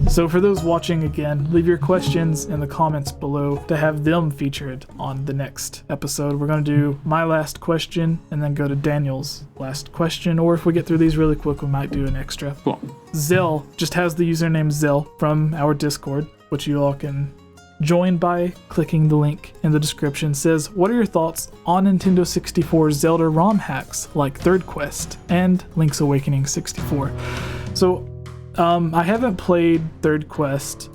So for those watching again, leave your questions in the comments below to have them featured on the next episode. We're going to do my last question and then go to Daniel's last question, or if we get through these really quick, we might do an extra. Cool. Zell just has the username Zell from our Discord, which you all can join by clicking the link in the description. Says, what are your thoughts on Nintendo 64 Zelda ROM hacks like Third Quest and Link's Awakening 64? So I haven't played Third Quest.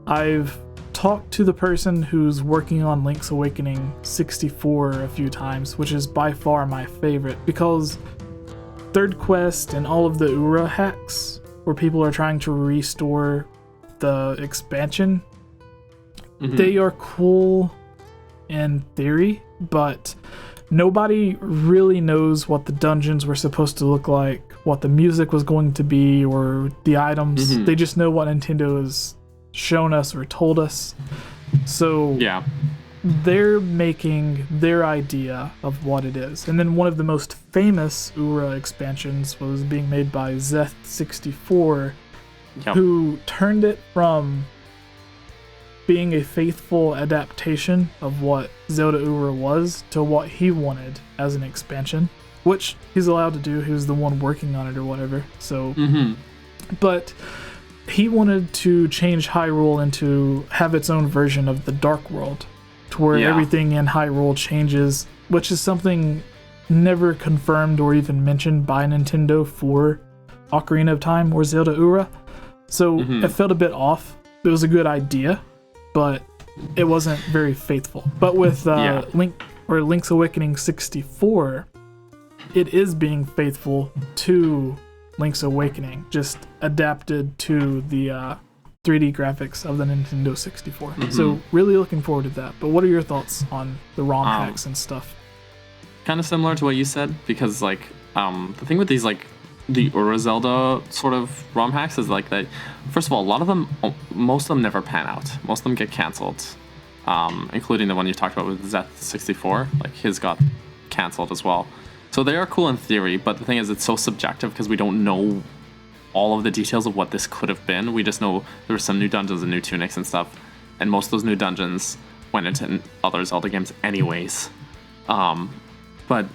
I've talked to the person who's working on Link's Awakening 64 a few times, which is by far my favorite, because Third Quest and all of the Ura hacks, where people are trying to restore the expansion, they are cool in theory, but nobody really knows what the dungeons were supposed to look like, what the music was going to be, or the items. They just know what Nintendo has shown us or told us. So yeah, they're making their idea of what it is. And then one of the most famous Ura expansions was being made by Zeth64, who turned it from being a faithful adaptation of what Zelda Ura was to what he wanted as an expansion, which he's allowed to do. He was the one working on it or whatever. So, but he wanted to change Hyrule and to have its own version of the Dark World, to where everything in Hyrule changes, which is something never confirmed or even mentioned by Nintendo for Ocarina of Time or Zelda Ura. So it felt a bit off. It was a good idea, but it wasn't very faithful. But with Link's Awakening 64, it is being faithful to Link's Awakening, just adapted to the 3D graphics of the Nintendo 64. So really looking forward to that. But what are your thoughts on the ROM hacks and stuff? Kind of similar to what you said, because like the thing with these like the Ura Zelda sort of ROM hacks is like that. First of all, a lot of them, most of them never pan out. Most of them get canceled, including the one you talked about with Zeth64. Like his got canceled as well. So they are cool in theory, but the thing is, it's so subjective because we don't know all of the details of what this could have been. We just know there were some new dungeons and new tunics and stuff, and most of those new dungeons went into other Zelda games anyways. But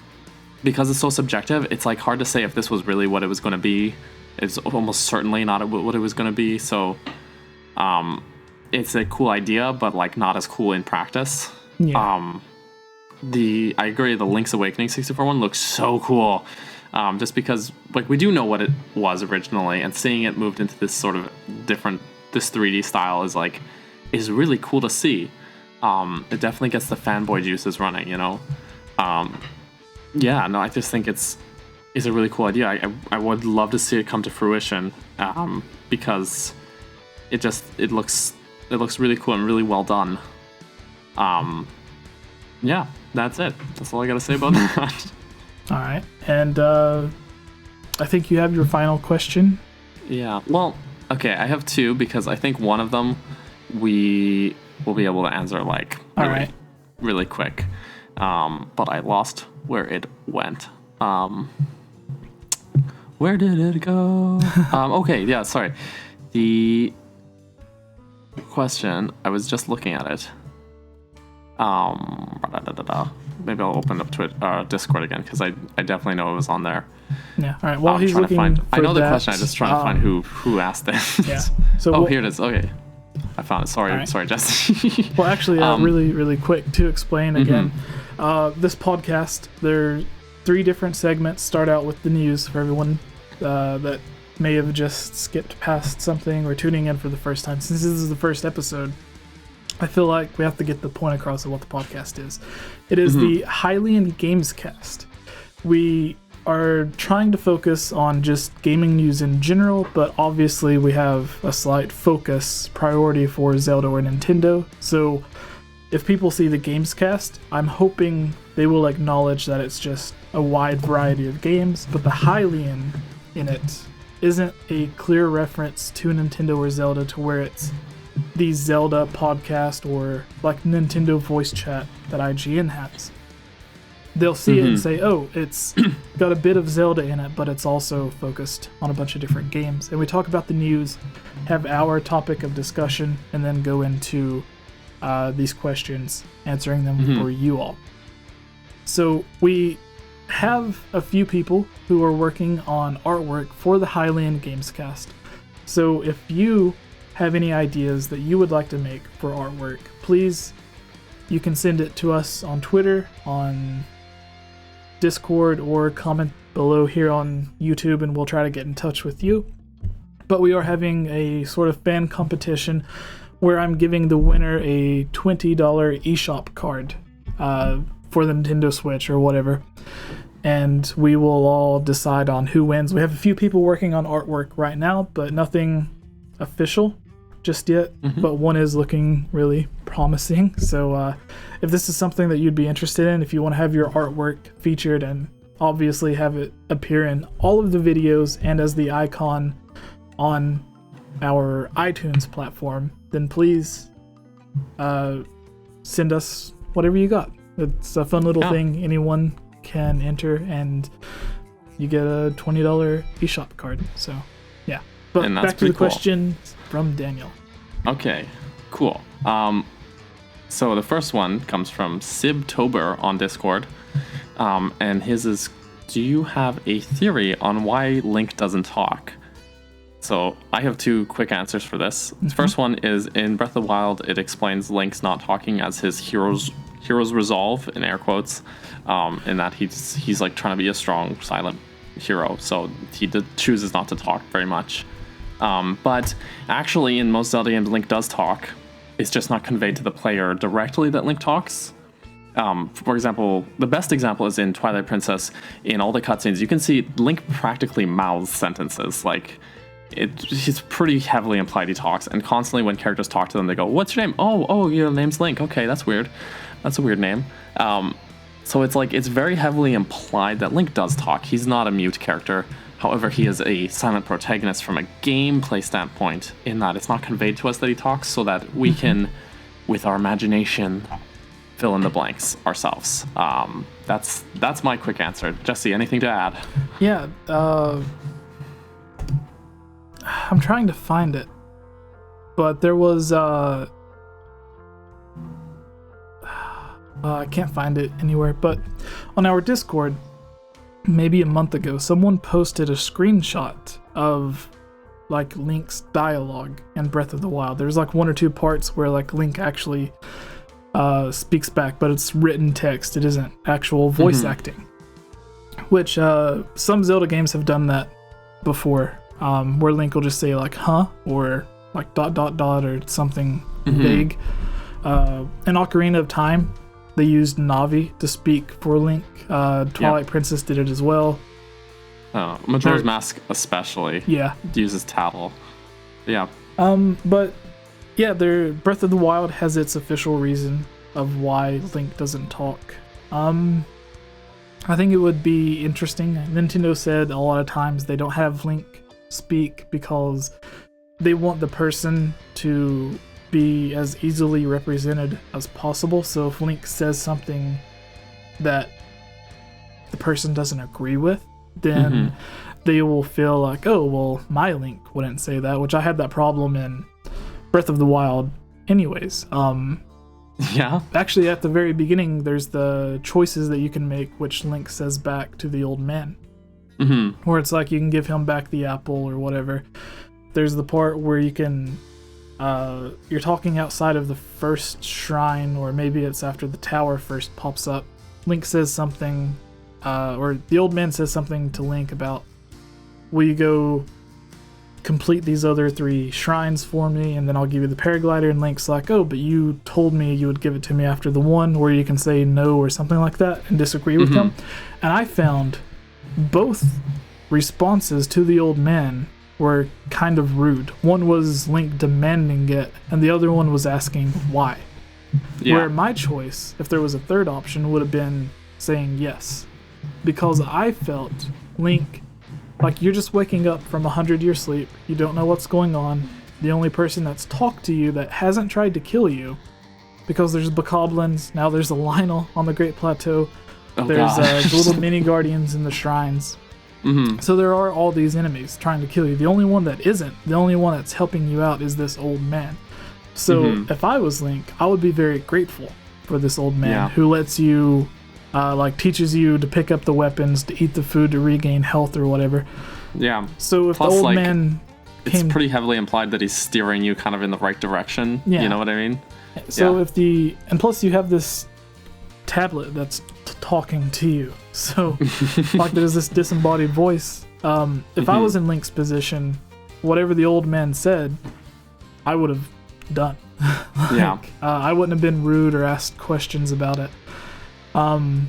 because it's so subjective, it's like hard to say if this was really what it was going to be. It's almost certainly not what it was going to be. So it's a cool idea, but like not as cool in practice. I agree, the Link's Awakening 64 one looks so cool. Just because like we do know what it was originally, and seeing it moved into this sort of different, this 3D style is really cool to see. It definitely gets the fanboy juices running, you know. I just think it's a really cool idea. I would love to see it come to fruition, because it looks really cool and really well done. That's it. That's all I gotta say about that. All right, and I think you have your final question. Yeah. Well, okay. I have two, because I think one of them we will be able to answer really quick. But I lost where it went. Where did it go? Okay, yeah, sorry. The question, I was just looking at it. Maybe I'll open up Discord again, because I definitely know it was on there. Yeah, all right. Well, he's looking for I know that. the question, I'm just trying to find who asked this. Yeah. So here it is. Okay. I found it. Sorry, right. Sorry, Jesse. Well, actually, really, really quick to explain again. This podcast, there are 3 different segments. Start out with the news for everyone that may have just skipped past something or tuning in for the first time. Since this is the first episode, I feel like we have to get the point across of what the podcast is. It is the Hylian Gamescast. We are trying to focus on just gaming news in general, but obviously we have a slight focus priority for Zelda or Nintendo. So if people see the Gamescast, I'm hoping they will acknowledge that it's just a wide variety of games, but the Hylian in it isn't a clear reference to Nintendo or Zelda, to where it's the Zelda podcast or like Nintendo voice chat that IGN has. They'll see it and say, oh, it's got a bit of Zelda in it, but it's also focused on a bunch of different games. And we talk about the news have our topic of discussion, and then go into these questions, answering them for you all. So we have a few people who are working on artwork for the Highland Gamescast. So if you have any ideas that you would like to make for artwork, please, you can send it to us on Twitter, on Discord, or comment below here on YouTube, and we'll try to get in touch with you. But we are having a sort of fan competition where I'm giving the winner a $20 eShop card for the Nintendo Switch or whatever. And we will all decide on who wins. We have a few people working on artwork right now, but nothing official just yet. But one is looking really promising. So if this is something that you'd be interested in, if you want to have your artwork featured and obviously have it appear in all of the videos and as the icon on our iTunes platform, then please send us whatever you got. It's a fun little thing. Anyone can enter, and you get a $20 eShop card. So, yeah. But back to the question from Daniel. Okay, cool. So the first one comes from Sibtober on Discord, and his is, do you have a theory on why Link doesn't talk? So I have two quick answers for this. The first one is, in Breath of the Wild, it explains Link's not talking as his hero's resolve, in air quotes, in that he's like trying to be a strong, silent hero. So he chooses not to talk very much. But actually, in most Zelda games, Link does talk. It's just not conveyed to the player directly that Link talks. For example, the best example is in Twilight Princess. In all the cutscenes, you can see Link practically mouths sentences. Like, he's pretty heavily implied he talks, and constantly when characters talk to them, they go, "What's your name?" Oh, your name's Link. Okay, that's weird. That's a weird name. So it's like, it's very heavily implied that Link does talk. He's not a mute character. However, he is a silent protagonist from a gameplay standpoint, in that it's not conveyed to us that he talks, so that we can, with our imagination, fill in the blanks ourselves. That's my quick answer. Jesse, anything to add? Yeah, I'm trying to find it, but there was I can't find it anywhere, but on our Discord, maybe a month ago, someone posted a screenshot of like Link's dialogue in Breath of the Wild. There's like one or two parts where like Link actually speaks back, but it's written text. It isn't actual voice acting, which some Zelda games have done that before, where Link will just say like "huh" or like ... or something vague. In Ocarina of Time, they used Navi to speak for Link. Twilight Princess did it as well. Majora's Mask especially uses tattle. Yeah. But yeah, Breath of the Wild has its official reason of why Link doesn't talk. I think it would be interesting. Nintendo said a lot of times they don't have Link speak because they want the person to be as easily represented as possible. So if Link says something that the person doesn't agree with, then they will feel like, oh, well, my Link wouldn't say that, which I had that problem in Breath of the Wild anyways. Actually, at the very beginning, there's the choices that you can make, which Link says back to the old man. Where it's like you can give him back the apple or whatever. There's the part where you can you're talking outside of the first shrine, or maybe it's after the tower first pops up. Link says something, or the old man says something to Link about, will you go complete these other 3 shrines for me, and then I'll give you the paraglider. And Link's like, oh, but you told me you would give it to me after the one, where you can say no or something like that and disagree with him. And I found both responses to the old man were kind of rude. One was Link demanding it, and the other one was asking why. Where my choice, if there was a third option, would have been saying yes. Because I felt Link, like, you're just waking up from a 100-year sleep, you don't know what's going on, the only person that's talked to you that hasn't tried to kill you, because there's bokoblins, now there's a Lionel on the Great Plateau, there's the little mini guardians in the shrines. So there are all these enemies trying to kill you. The only one that isn't, the only one that's helping you out is this old man. So if I was Link, I would be very grateful for this old man who lets you, like teaches you to pick up the weapons, to eat the food, to regain health or whatever. Yeah. So if Plus, the old like, man it's pretty heavily implied that he's steering you kind of in the right direction. Yeah. You know what I mean? So and plus you have this tablet that's talking to you. So like there's this disembodied voice. If I was in Link's position, whatever the old man said, I would have done. I wouldn't have been rude or asked questions about it. And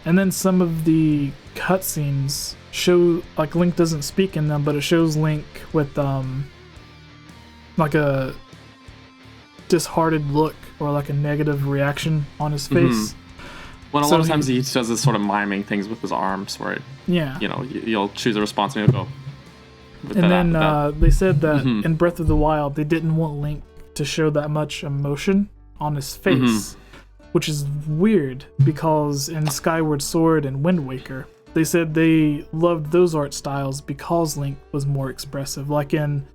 then some of the cutscenes show, like Link doesn't speak in them, but it shows Link with like a disheartened look or like a negative reaction on his face. Well, a lot of times he does this sort of miming things with his arms, where you'll choose a response and you'll go. And then they said that in Breath of the Wild they didn't want Link to show that much emotion on his face, which is weird because in Skyward Sword and Wind Waker they said they loved those art styles because Link was more expressive. Like in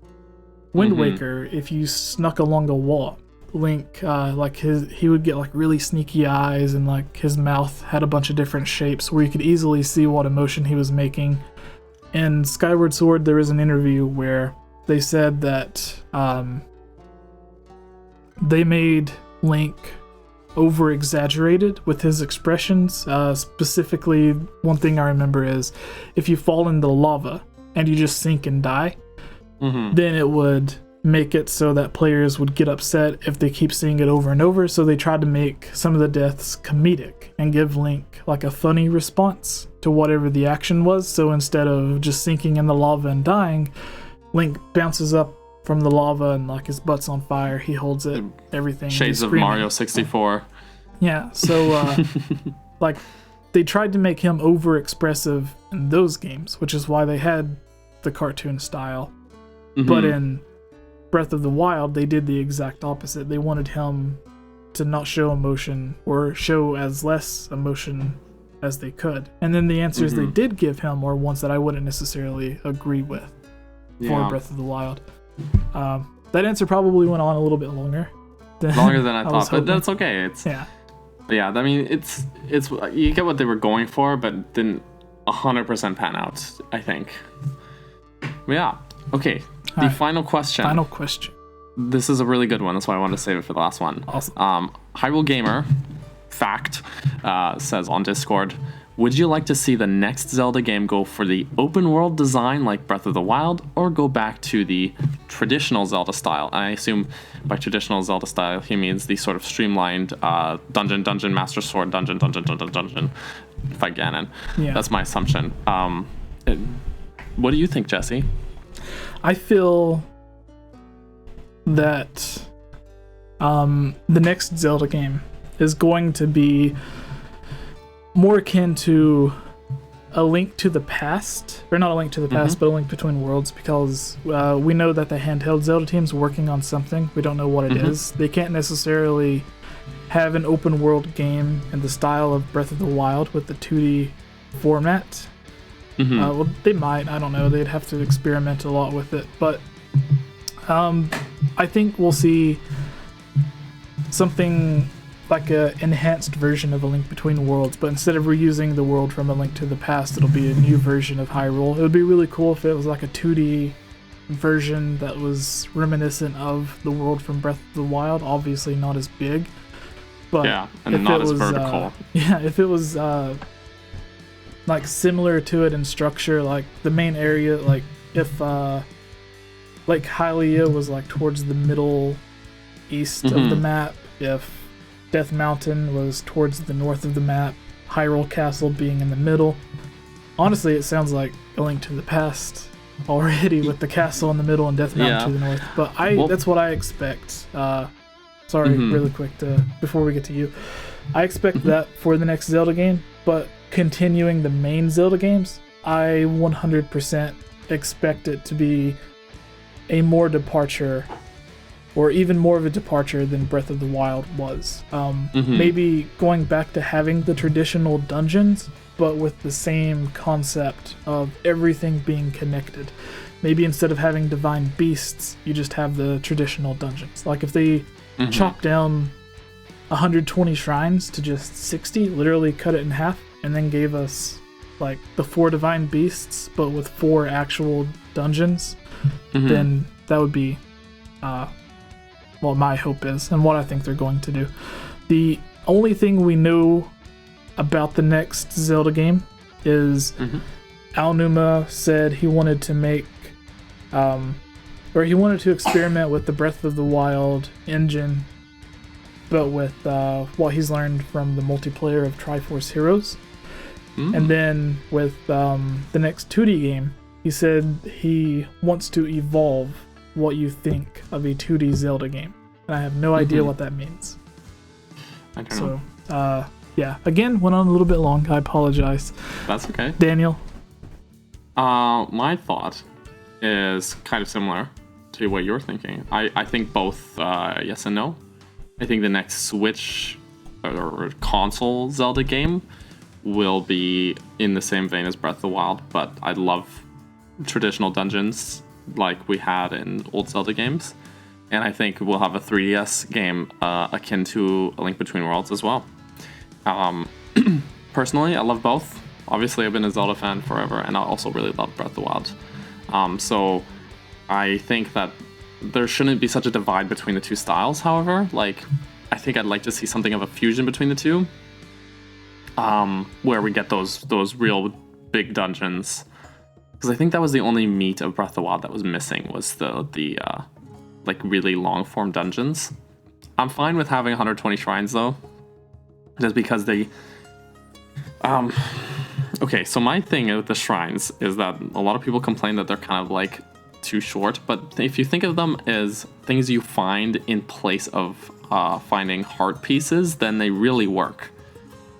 Wind Waker, if you snuck along a wall, Link, he would get like really sneaky eyes, and like his mouth had a bunch of different shapes where you could easily see what emotion he was making. In Skyward Sword, there was an interview where they said that they made Link over-exaggerated with his expressions. Specifically, one thing I remember is if you fall into lava and you just sink and die, then it would make it so that players would get upset if they keep seeing it over and over. So they tried to make some of the deaths comedic and give Link like a funny response to whatever the action was. So instead of just sinking in the lava and dying, Link bounces up from the lava and like his butt's on fire. He holds it, everything. Shades of Mario 64. Yeah, so like they tried to make him over expressive in those games, which is why they had the cartoon style. But in Breath of the Wild, they did the exact opposite. They wanted him to not show emotion or show as less emotion as they could. And then the answers they did give him were ones that I wouldn't necessarily agree with for Breath of the Wild. That answer probably went on a little bit longer than I thought, but that's okay. I mean, it's you get what they were going for, but didn't 100% pan out, I think. Yeah. Okay. The final question. Final question. This is a really good one. That's why I wanted to save it for the last one. Awesome. Hyrule Gamer, fact, says on Discord, would you like to see the next Zelda game go for the open world design like Breath of the Wild, or go back to the traditional Zelda style? And I assume by traditional Zelda style he means the sort of streamlined dungeon, master sword, dungeon, fight Ganon. Yeah. That's my assumption. What do you think, Jesse? I feel that the next Zelda game is going to be more akin to a Link to the Past, or not a Link to the Past, but a Link Between Worlds, because we know that the handheld Zelda team's working on something. We don't know what it is. They can't necessarily have an open world game in the style of Breath of the Wild with the 2D format. Well, they might. I don't know. They'd have to experiment a lot with it. But I think we'll see something like an enhanced version of A Link Between Worlds. But instead of reusing the world from A Link to the Past, it'll be a new version of Hyrule. It would be really cool if it was like a 2D version that was reminiscent of the world from Breath of the Wild. Obviously not as big. But yeah, and not as vertical. If it was... like similar to it in structure, like the main area, like if like Hylia was like towards the middle east of the map, if Death Mountain was towards the north of the map, Hyrule Castle being in the middle. Honestly, it sounds like A Link to the Past already, with the castle in the middle and Death Mountain to the north. But that's what I expect. Sorry, really quick before we get to you. I expect that for the next Zelda game, but continuing the main Zelda games, I 100% expect it to be a more departure or even more of a departure than Breath of the Wild was. Maybe going back to having the traditional dungeons, but with the same concept of everything being connected. Maybe instead of having divine beasts, you just have the traditional dungeons. Like if they chop down 120 shrines to just 60, literally cut it in half, and then gave us like the 4 divine beasts, but with 4 actual dungeons, then that would be what my hope is and what I think they're going to do. The only thing we know about the next Zelda game is Aonuma said he wanted to make or he wanted to experiment with the Breath of the Wild engine, but with what he's learned from the multiplayer of Triforce Heroes. And then with the next 2D game, he said he wants to evolve what you think of a 2D Zelda game. And I have no idea what that means. I don't know. Yeah, again, went on a little bit long. I apologize. That's okay. Daniel? My thought is kind of similar to what you're thinking. I think both yes and no. I think the next Switch or console Zelda game will be in the same vein as Breath of the Wild, but I love traditional dungeons like we had in old Zelda games. And I think we'll have a 3DS game akin to A Link Between Worlds as well. Personally, I love both. Obviously, I've been a Zelda fan forever, and I also really love Breath of the Wild. So I think that there shouldn't be such a divide between the two styles, however. Like, I think I'd like to see something of a fusion between the two, where we get those real big dungeons. Because I think that was the only meat of Breath of the Wild that was missing, was the like really long form dungeons. I'm fine with having 120 shrines though, just because they okay, so my thing with the shrines is that a lot of people complain that they're kind of like too short, but if you think of them as things you find in place of finding heart pieces, then they really work.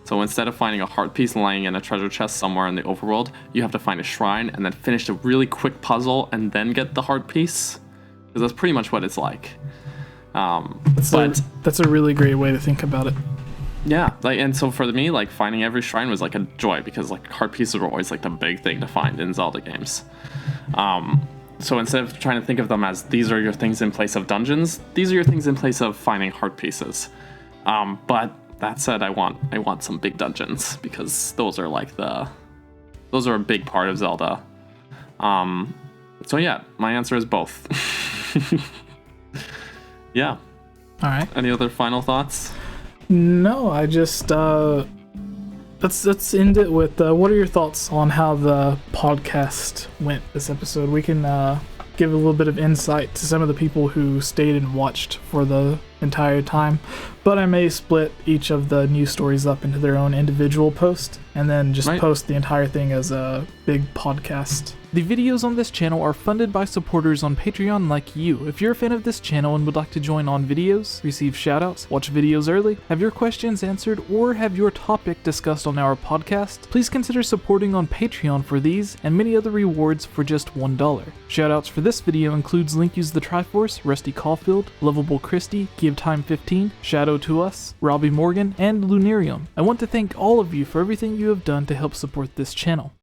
So instead of finding a heart piece lying in a treasure chest somewhere in the overworld, you have to find a shrine and then finish a really quick puzzle and then get the heart piece. Because that's pretty much what it's like. That's a really great way to think about it. Yeah, like, and so for me, like, finding every shrine was like a joy, because like heart pieces were always like the big thing to find in Zelda games. So instead of trying to think of them as these are your things in place of dungeons, these are your things in place of finding heart pieces. But that said, I want some big dungeons, because those are a big part of Zelda. So yeah, my answer is both. Yeah. All right. Any other final thoughts? No, I just let's end it with what are your thoughts on how the podcast went this episode? We can give a little bit of insight to some of the people who stayed and watched for the entire time, but I may split each of the news stories up into their own individual post and then just post the entire thing as a big podcast. The videos on this channel are funded by supporters on Patreon like you. If you're a fan of this channel and would like to join on videos, receive shoutouts, watch videos early, have your questions answered, or have your topic discussed on our podcast, please consider supporting on Patreon for these and many other rewards for just $1. Shoutouts for this video includes Link Use the Triforce, Rusty Caulfield, Lovable Christie, Give Time 15, Shadow to Us, Robbie Morgan, and Lunarium. I want to thank all of you for everything you have done to help support this channel.